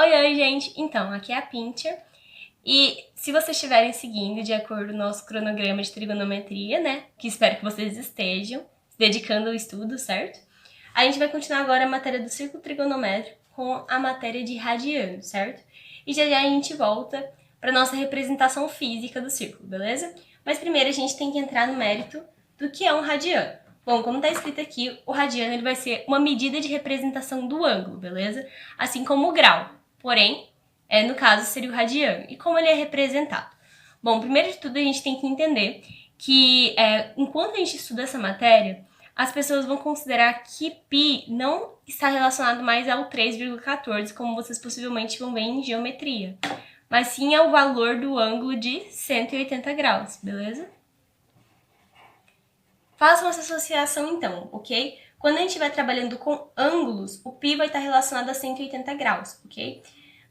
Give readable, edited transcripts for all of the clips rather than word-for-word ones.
Oi, gente! Então, aqui é a Pinter. E se vocês estiverem seguindo de acordo com o nosso cronograma de trigonometria, né? Que espero que vocês estejam se dedicando ao estudo, certo? A gente vai continuar agora a matéria do círculo trigonométrico com a matéria de radiano, certo? E já a gente volta para nossa representação física do círculo, beleza? Mas primeiro a gente tem que entrar no mérito do que é um radiano. Bom, como está escrito aqui, o radiano ele vai ser uma medida de representação do ângulo, beleza? Assim como o grau. Porém, no caso, seria o radiano. E como ele é representado? Bom, primeiro de tudo, a gente tem que entender que, enquanto a gente estuda essa matéria, as pessoas vão considerar que π não está relacionado mais ao 3,14, como vocês possivelmente vão ver em geometria, mas sim ao valor do ângulo de 180 graus, beleza? Façam essa associação então, ok? Quando a gente estiver trabalhando com ângulos, o π vai estar relacionado a 180 graus, ok?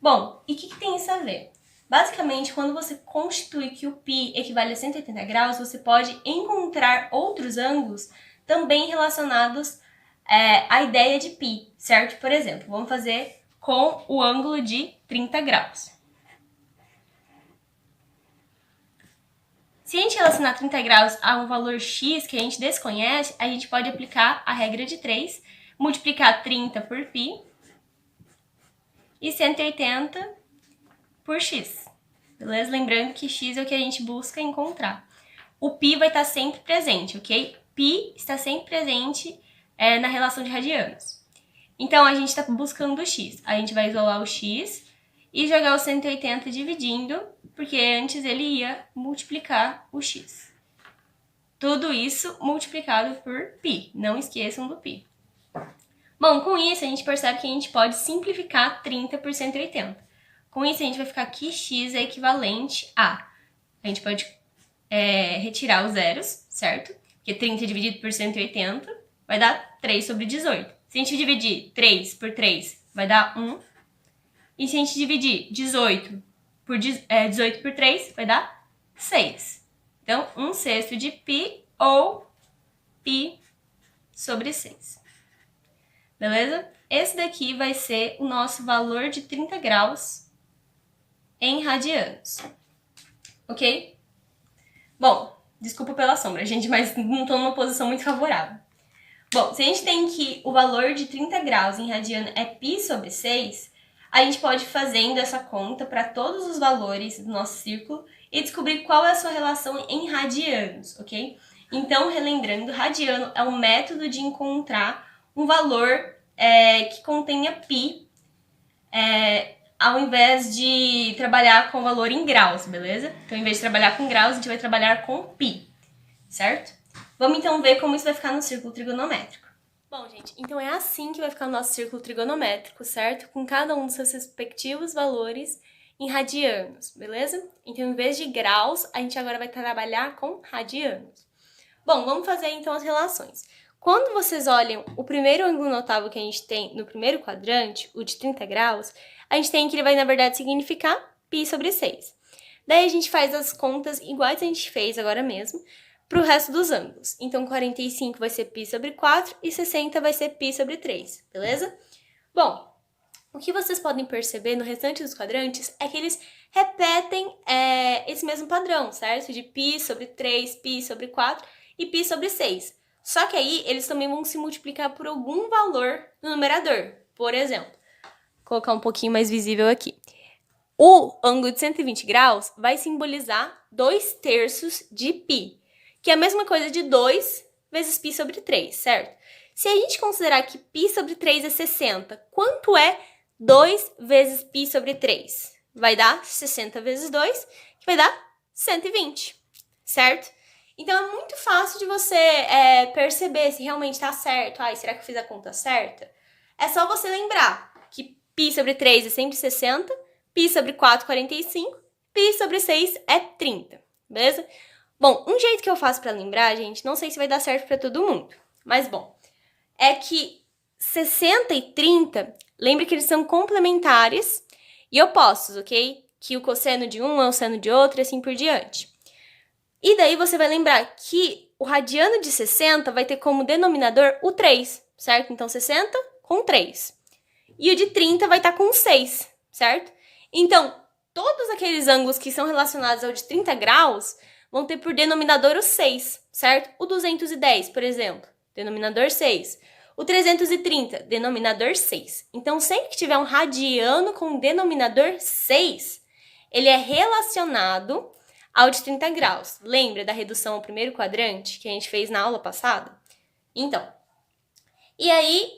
Bom, e o que tem isso a ver? Basicamente, quando você constitui que o π equivale a 180 graus, você pode encontrar outros ângulos também relacionados à ideia de π, certo? Por exemplo, vamos fazer com o ângulo de 30 graus. Se a gente relacionar 30 graus a um valor x que a gente desconhece, a gente pode aplicar a regra de 3, multiplicar 30 por π e 180 por x, beleza? Lembrando que x é o que a gente busca encontrar. O π vai estar sempre presente, ok? π está sempre presente na relação de radianos. Então, a gente está buscando o x. A gente vai isolar o x e jogar o 180 dividindo, porque antes ele ia multiplicar o x. Tudo isso multiplicado por π. Não esqueçam do π. Bom, com isso a gente percebe que a gente pode simplificar 30 por 180. Com isso a gente vai ficar que x é equivalente a... A gente pode retirar os zeros, certo? Porque 30 dividido por 180 vai dar 3 sobre 18. Se a gente dividir 3 por 3, vai dar 1. E se a gente dividir 18 por 3, vai dar 6. Então, 1/6 de π ou π sobre 6. Beleza? Esse daqui vai ser o nosso valor de 30 graus em radianos. Ok? Bom, desculpa pela sombra, gente, mas não estou numa posição muito favorável. Bom, se a gente tem que o valor de 30 graus em radiano é π sobre 6, a gente pode ir fazendo essa conta para todos os valores do nosso círculo e descobrir qual é a sua relação em radianos, ok? Então, relembrando, radiano é um método de encontrar um valor que contenha π, ao invés de trabalhar com o valor em graus, beleza? Então, em vez de trabalhar com graus, a gente vai trabalhar com π, certo? Vamos então ver como isso vai ficar no círculo trigonométrico. Bom, gente, então é assim que vai ficar o nosso círculo trigonométrico, certo? Com cada um dos seus respectivos valores em radianos, beleza? Então, em vez de graus, a gente agora vai trabalhar com radianos. Bom, vamos fazer então as relações. Quando vocês olham o primeiro ângulo notável que a gente tem no primeiro quadrante, o de 30 graus, a gente tem que ele vai, na verdade, significar π sobre 6. Daí a gente faz as contas iguais a gente fez agora mesmo para o resto dos ângulos. Então, 45 vai ser π sobre 4 e 60 vai ser π sobre 3, beleza? Bom, o que vocês podem perceber no restante dos quadrantes é que eles repetem esse mesmo padrão, certo? De π sobre 3, π sobre 4 e π sobre 6. Só que aí, eles também vão se multiplicar por algum valor no numerador. Por exemplo, vou colocar um pouquinho mais visível aqui. O ângulo de 120 graus vai simbolizar 2/3 de π, que é a mesma coisa de 2 vezes π sobre 3, certo? Se a gente considerar que π sobre 3 é 60, quanto é 2 vezes π sobre 3? Vai dar 60 vezes 2, que vai dar 120, certo? Então, é muito fácil de você perceber se realmente está certo. Ai, será que eu fiz a conta certa? É só você lembrar que π sobre 3 é sempre 60, π sobre 4 é 45, π sobre 6 é 30, beleza? Bom, um jeito que eu faço para lembrar, gente, não sei se vai dar certo para todo mundo, mas bom, é que 60 e 30, lembre que eles são complementares e opostos, ok? Que o cosseno de um é o seno de outro e assim por diante. E daí você vai lembrar que o radiano de 60 vai ter como denominador o 3, certo? Então, 60 com 3. E o de 30 vai estar com 6, certo? Então, todos aqueles ângulos que são relacionados ao de 30 graus vão ter por denominador o 6, certo? O 210, por exemplo, denominador 6. O 330, denominador 6. Então, sempre que tiver um radiano com denominador 6, ele é relacionado ao de 30 graus. Lembra da redução ao primeiro quadrante que a gente fez na aula passada? Então, e aí,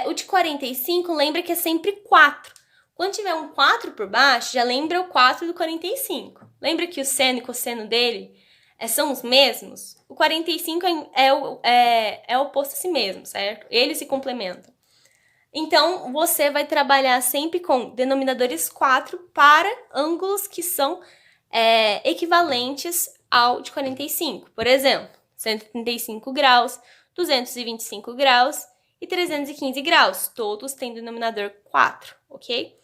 o de 45, lembra que é sempre 4. Quando tiver um 4 por baixo, já lembra o 4 do 45. Lembra que o seno e cosseno dele são os mesmos? O 45 é oposto a si mesmo, certo? Eles se complementam. Então, você vai trabalhar sempre com denominadores 4 para ângulos que são equivalentes ao de 45. Por exemplo, 135 graus, 225 graus e 315 graus. Todos têm denominador 4, ok?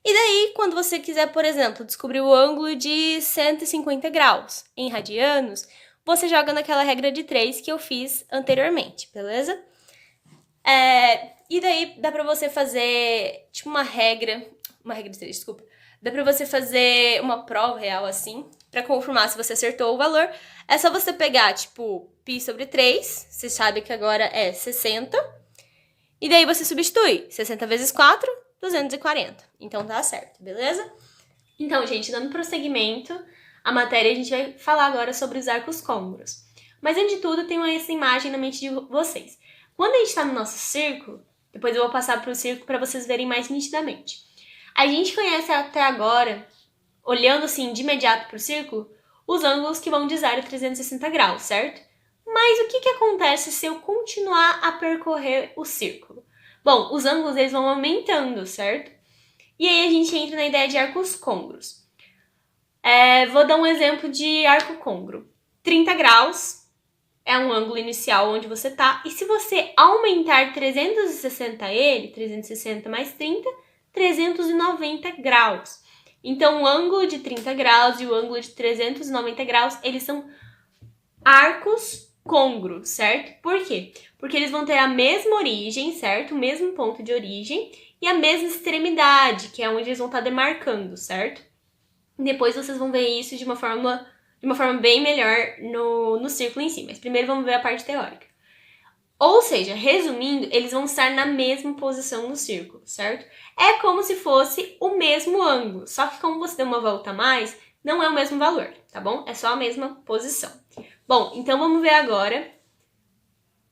E daí, quando você quiser, por exemplo, descobrir o ângulo de 150 graus em radianos, você joga naquela regra de 3 que eu fiz anteriormente, beleza? E daí, dá pra você fazer, tipo, uma regra de 3, desculpa. Dá pra você fazer uma prova real, assim, pra confirmar se você acertou o valor. É só você pegar, tipo, π sobre 3, você sabe que agora é 60, e daí você substitui 60 vezes 4, 240. Então tá certo, beleza? Então, gente, dando prosseguimento à matéria, a gente vai falar agora sobre os arcos côncavos. Mas antes de tudo, tem essa imagem na mente de vocês. Quando a gente tá no nosso círculo, depois eu vou passar pro círculo para vocês verem mais nitidamente. A gente conhece até agora, olhando assim de imediato pro círculo, os ângulos que vão de 0 a 360 graus, certo? Mas o que acontece se eu continuar a percorrer o círculo? Bom, os ângulos eles vão aumentando, certo? E aí a gente entra na ideia de arcos côncavos. Vou dar um exemplo de arco côncavo. 30 graus é um ângulo inicial onde você tá, e se você aumentar 360 ele, 360 mais 30, 390 graus. Então, o ângulo de 30 graus e o ângulo de 390 graus, eles são arcos côncavos, certo? Por quê? Porque eles vão ter a mesma origem, certo? O mesmo ponto de origem e a mesma extremidade, que é onde eles vão estar demarcando, certo? Depois vocês vão ver isso de uma forma bem melhor no círculo em si, mas primeiro vamos ver a parte teórica. Ou seja, resumindo, eles vão estar na mesma posição no círculo, certo? É como se fosse o mesmo ângulo, só que como você deu uma volta a mais, não é o mesmo valor, tá bom? É só a mesma posição. Bom, então vamos ver agora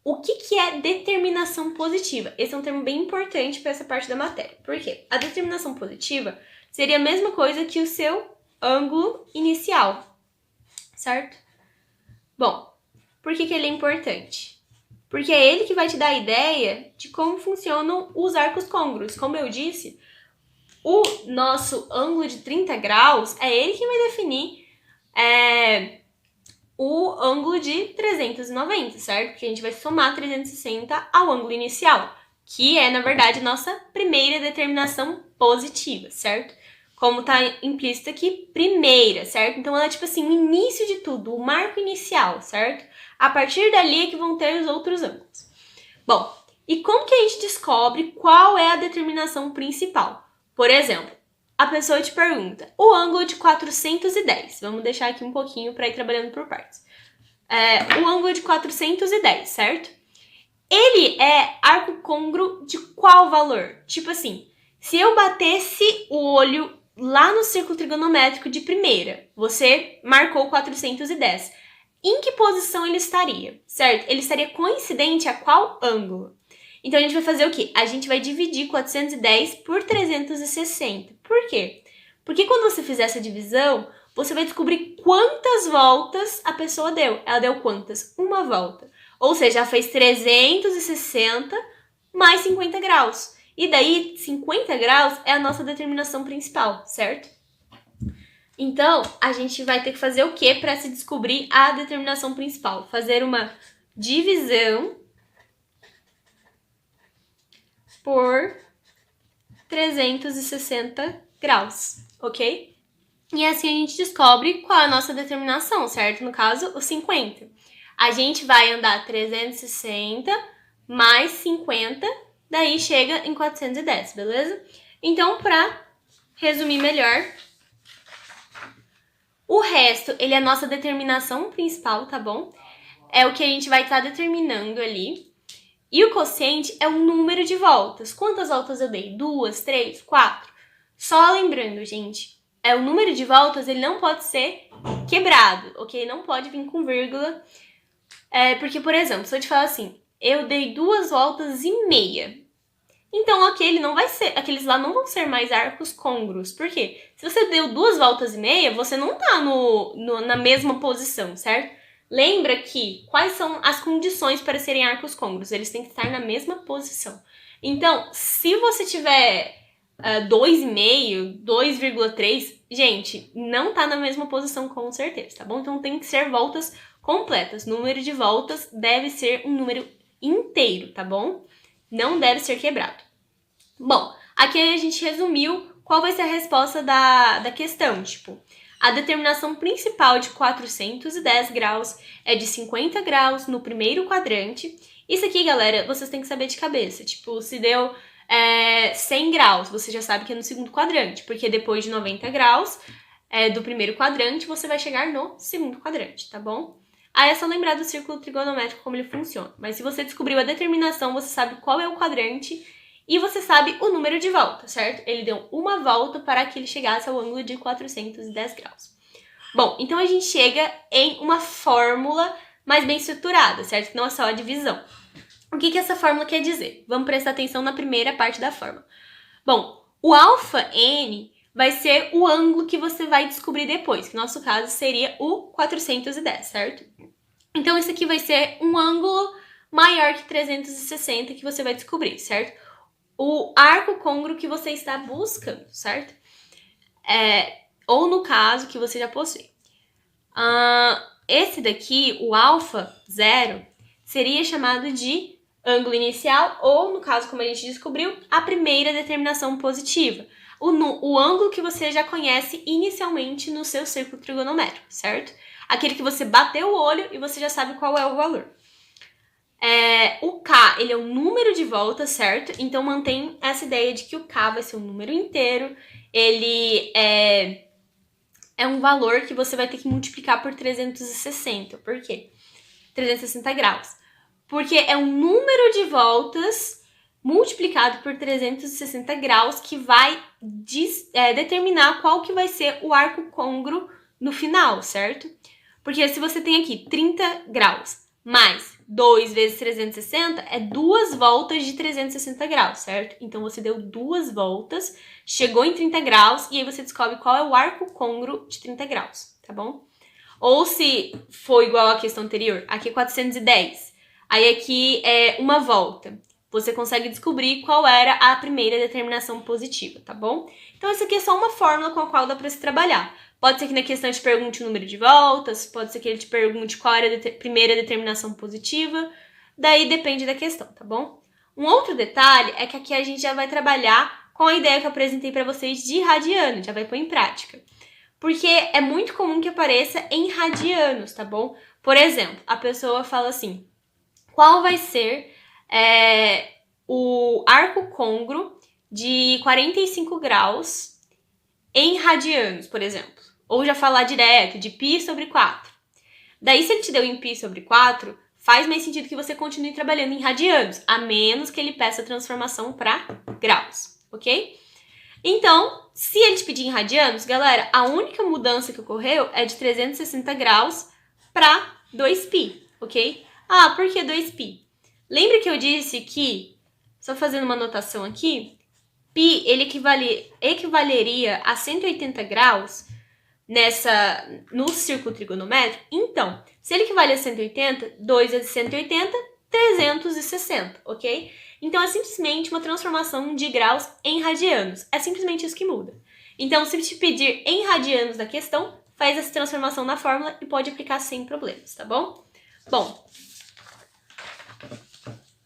o que é determinação positiva. Esse é um termo bem importante para essa parte da matéria. Por quê? A determinação positiva seria a mesma coisa que o seu ângulo inicial, certo? Bom, por que ele é importante? Porque é ele que vai te dar a ideia de como funcionam os arcos côncavos. Como eu disse, o nosso ângulo de 30 graus é ele que vai definir o ângulo de 390, certo? Porque a gente vai somar 360 ao ângulo inicial, que é, na verdade, nossa primeira determinação positiva, certo? Como tá implícito aqui, primeira, certo? Então, ela é tipo assim, o início de tudo, o marco inicial, certo? A partir dali é que vão ter os outros ângulos. Bom, e como que a gente descobre qual é a determinação principal? Por exemplo, a pessoa te pergunta, o ângulo de 410, vamos deixar aqui um pouquinho para ir trabalhando por partes. O ângulo de 410, certo? Ele é arco côncavo de qual valor? Tipo assim, se eu batesse o olho lá no círculo trigonométrico de primeira, você marcou 410. Em que posição ele estaria, certo? Ele estaria coincidente a qual ângulo? Então, a gente vai fazer o quê? A gente vai dividir 410 por 360. Por quê? Porque quando você fizer essa divisão, você vai descobrir quantas voltas a pessoa deu. Ela deu quantas? Uma volta. Ou seja, ela fez 360 mais 50 graus. E daí, 50 graus é a nossa determinação principal, certo? Então, a gente vai ter que fazer o quê para se descobrir a determinação principal? Fazer uma divisão por 360 graus, ok? E assim a gente descobre qual é a nossa determinação, certo? No caso, o 50. A gente vai andar 360 mais 50, daí chega em 410, beleza? Então, para resumir melhor, o resto, ele é a nossa determinação principal, tá bom? É o que a gente vai estar determinando ali. E o quociente é o número de voltas. Quantas voltas eu dei? 2, 3, 4? Só lembrando, gente, o número de voltas, ele não pode ser quebrado, ok? Não pode vir com vírgula. Porque, por exemplo, se eu te falar assim, eu dei 2 voltas e meia. Então, aqueles lá não vão ser mais arcos côngruos. Por quê? Se você deu 2 voltas e meia, você não tá na mesma posição, certo? Lembra que quais são as condições para serem arcos côngruos? Eles têm que estar na mesma posição. Então, se você tiver 2,5, 2,3, gente, não tá na mesma posição com certeza, tá bom? Então tem que ser voltas completas. O número de voltas deve ser um número inteiro, tá bom? Não deve ser quebrado. Bom, aqui a gente resumiu qual vai ser a resposta da questão. Tipo, a determinação principal de 410 graus é de 50 graus no primeiro quadrante. Isso aqui, galera, vocês têm que saber de cabeça. Tipo, se deu 100 graus, você já sabe que é no segundo quadrante. Porque depois de 90 graus do primeiro quadrante, você vai chegar no segundo quadrante, tá bom? Aí é só lembrar do círculo trigonométrico, como ele funciona. Mas se você descobriu a determinação, você sabe qual é o quadrante e você sabe o número de volta, certo? Ele deu uma volta para que ele chegasse ao ângulo de 410 graus. Bom, então a gente chega em uma fórmula mais bem estruturada, certo? Que não é só a divisão. O que essa fórmula quer dizer? Vamos prestar atenção na primeira parte da fórmula. Bom, o alfa n vai ser o ângulo que você vai descobrir depois, que no nosso caso seria o 410, certo? Então, isso aqui vai ser um ângulo maior que 360 que você vai descobrir, certo? O arco côngruo que você está buscando, certo? Ou no caso que você já possui. Esse daqui, o alfa 0, seria chamado de ângulo inicial, ou no caso, como a gente descobriu, a primeira determinação positiva. O ângulo que você já conhece inicialmente no seu círculo trigonométrico, certo? Aquele que você bateu o olho e você já sabe qual é o valor. O K, ele é o número de voltas, certo? Então, mantém essa ideia de que o K vai ser um número inteiro. Ele é um valor que você vai ter que multiplicar por 360. Por quê? 360 graus. Porque é um número de voltas multiplicado por 360 graus que vai determinar qual que vai ser o arco côngruo no final, certo? Porque se você tem aqui 30 graus mais 2 vezes 360, é 2 voltas de 360 graus, certo? Então, você deu 2 voltas, chegou em 30 graus, e aí você descobre qual é o arco côngruo de 30 graus, tá bom? Ou se for igual à questão anterior, aqui é 410, aí aqui é uma volta. Você consegue descobrir qual era a primeira determinação positiva, tá bom? Então, isso aqui é só uma fórmula com a qual dá para se trabalhar. Pode ser que na questão te pergunte o número de voltas, pode ser que ele te pergunte qual era a primeira determinação positiva, daí depende da questão, tá bom? Um outro detalhe é que aqui a gente já vai trabalhar com a ideia que eu apresentei para vocês de radiano, já vai pôr em prática. Porque é muito comum que apareça em radianos, tá bom? Por exemplo, a pessoa fala assim, qual vai ser o arco côngruo de 45 graus em radianos, por exemplo? Ou já falar direto de π sobre 4. Daí, se ele te deu em π sobre 4, faz mais sentido que você continue trabalhando em radianos, a menos que ele peça a transformação para graus, ok? Então, se ele te pedir em radianos, galera, a única mudança que ocorreu é de 360 graus para 2π, ok? Ah, por que 2π? Lembra que eu disse que, só fazendo uma anotação aqui, π ele equivaleria a 180 graus no círculo trigonométrico? Então, se ele equivale a 180, 2 vezes 180, 360, ok? Então, é simplesmente uma transformação de graus em radianos. É simplesmente isso que muda. Então, se te pedir em radianos da questão, faz essa transformação na fórmula e pode aplicar sem problemas, tá bom? Bom,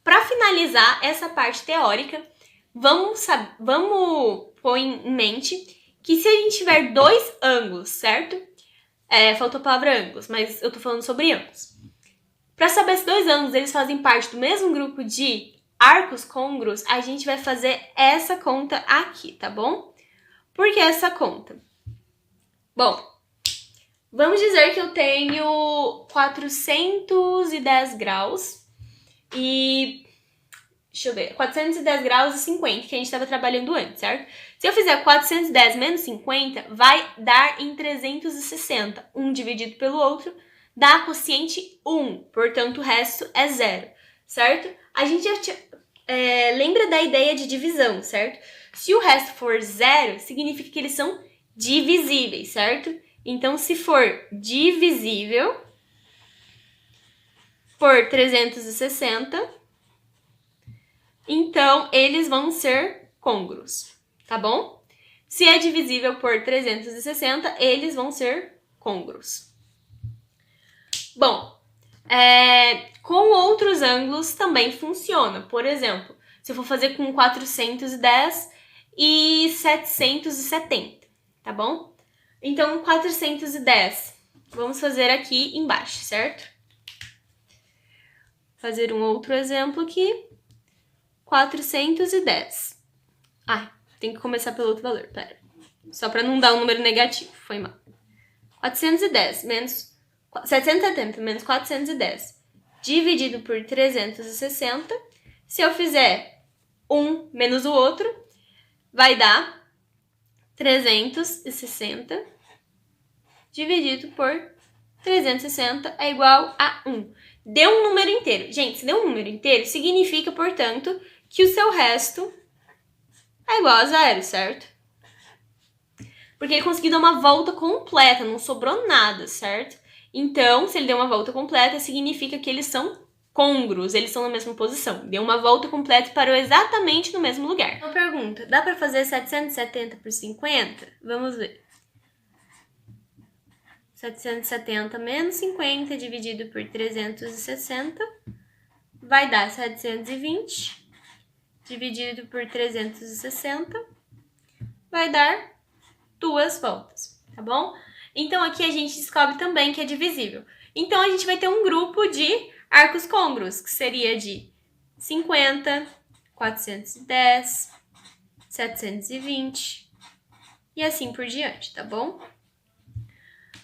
para finalizar essa parte teórica, vamos pôr em mente que se a gente tiver 2 ângulos, certo? Faltou a palavra ângulos, mas eu tô falando sobre ângulos. Para saber se 2 ângulos eles fazem parte do mesmo grupo de arcos côngruos, a gente vai fazer essa conta aqui, tá bom? Por que essa conta? Bom, vamos dizer que eu tenho 410 graus e... Deixa eu ver, 410 graus e 50, que a gente estava trabalhando antes, certo? Se eu fizer 410 menos 50, vai dar em 360. 1 dividido pelo outro dá quociente 1, portanto o resto é 0, certo? A gente já lembra da ideia de divisão, certo? Se o resto for 0, significa que eles são divisíveis, certo? Então, se for divisível por 360... então, eles vão ser côngruos, tá bom? Se é divisível por 360, eles vão ser côngruos. Bom, com outros ângulos também funciona. Por exemplo, se eu for fazer com 410 e 770, tá bom? Então, 410, vamos fazer aqui embaixo, certo? Fazer um outro exemplo aqui. 410. Tem que começar pelo outro valor, pera. Só para não dar um número negativo, foi mal. 410 menos 770 menos 410 dividido por 360. Se eu fizer um menos o outro, vai dar 360 dividido por 360 é igual a 1. Deu um número inteiro. Gente, se deu um número inteiro, significa, portanto, que o seu resto é igual a 0, certo? Porque ele conseguiu dar uma volta completa, não sobrou nada, certo? Então, se ele deu uma volta completa, significa que eles são côngruos, eles estão na mesma posição. Deu uma volta completa e parou exatamente no mesmo lugar. Uma pergunta, dá para fazer 770 por 50? Vamos ver. 770 menos 50 dividido por 360 vai dar 720 dividido por 360 vai dar 2 voltas, tá bom? Então, aqui a gente descobre também que é divisível. Então, a gente vai ter um grupo de arcos côngruos, que seria de 50, 410, 720 e assim por diante, tá bom?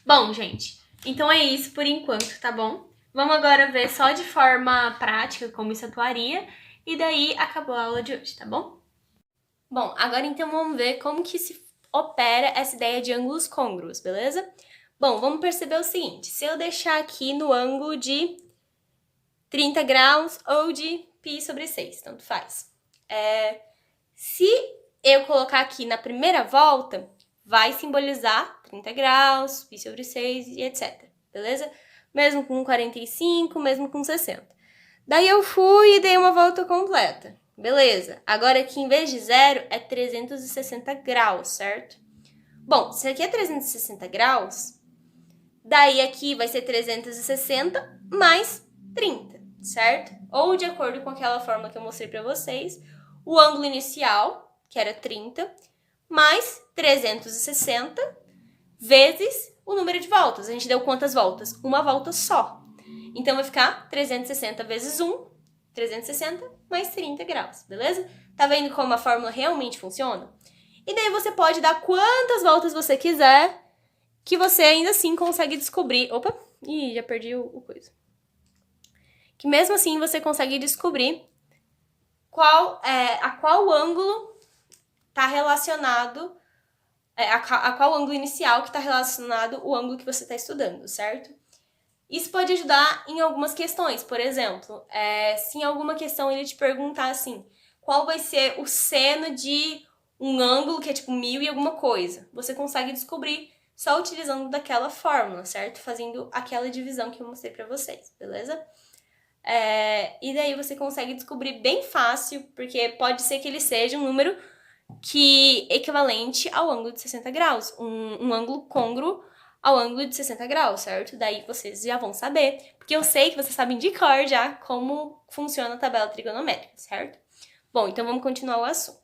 Bom, gente, então é isso por enquanto, tá bom? Vamos agora ver só de forma prática como isso atuaria e daí acabou a aula de hoje, tá bom? Bom, agora então vamos ver como que se opera essa ideia de ângulos côngruos, beleza? Bom, vamos perceber o seguinte, se eu deixar aqui no ângulo de 30 graus ou de π sobre 6, tanto faz. Se eu colocar aqui na primeira volta, vai simbolizar 30 graus, π sobre 6 e etc, beleza? Mesmo com 45, mesmo com 60. Daí eu fui e dei uma volta completa. Beleza, agora aqui em vez de 0 é 360 graus, certo? Bom, se aqui é 360 graus, daí aqui vai ser 360 mais 30, certo? Ou de acordo com aquela fórmula que eu mostrei pra vocês, o ângulo inicial, que era 30, mais 360 vezes o número de voltas. A gente deu quantas voltas? Uma volta só. Então, vai ficar 360 vezes 1, 360 mais 30 graus, beleza? Tá vendo como a fórmula realmente funciona? E daí você pode dar quantas voltas você quiser, que você ainda assim consegue descobrir... Opa! Ih, já perdi o coisa. Que mesmo assim você consegue descobrir a qual ângulo está relacionado... a qual ângulo inicial que está relacionado o ângulo que você está estudando, certo? Isso pode ajudar em algumas questões. Por exemplo, se em alguma questão ele te perguntar assim, qual vai ser o seno de um ângulo que é tipo 1000 e alguma coisa, você consegue descobrir só utilizando daquela fórmula, certo? Fazendo aquela divisão que eu mostrei pra vocês, beleza? E daí você consegue descobrir bem fácil, porque pode ser que ele seja um número equivalente ao ângulo de 60 graus, um ângulo côngruo ao ângulo de 60 graus, certo? Daí vocês já vão saber, porque eu sei que vocês sabem de cor já como funciona a tabela trigonométrica, certo? Bom, então vamos continuar o assunto.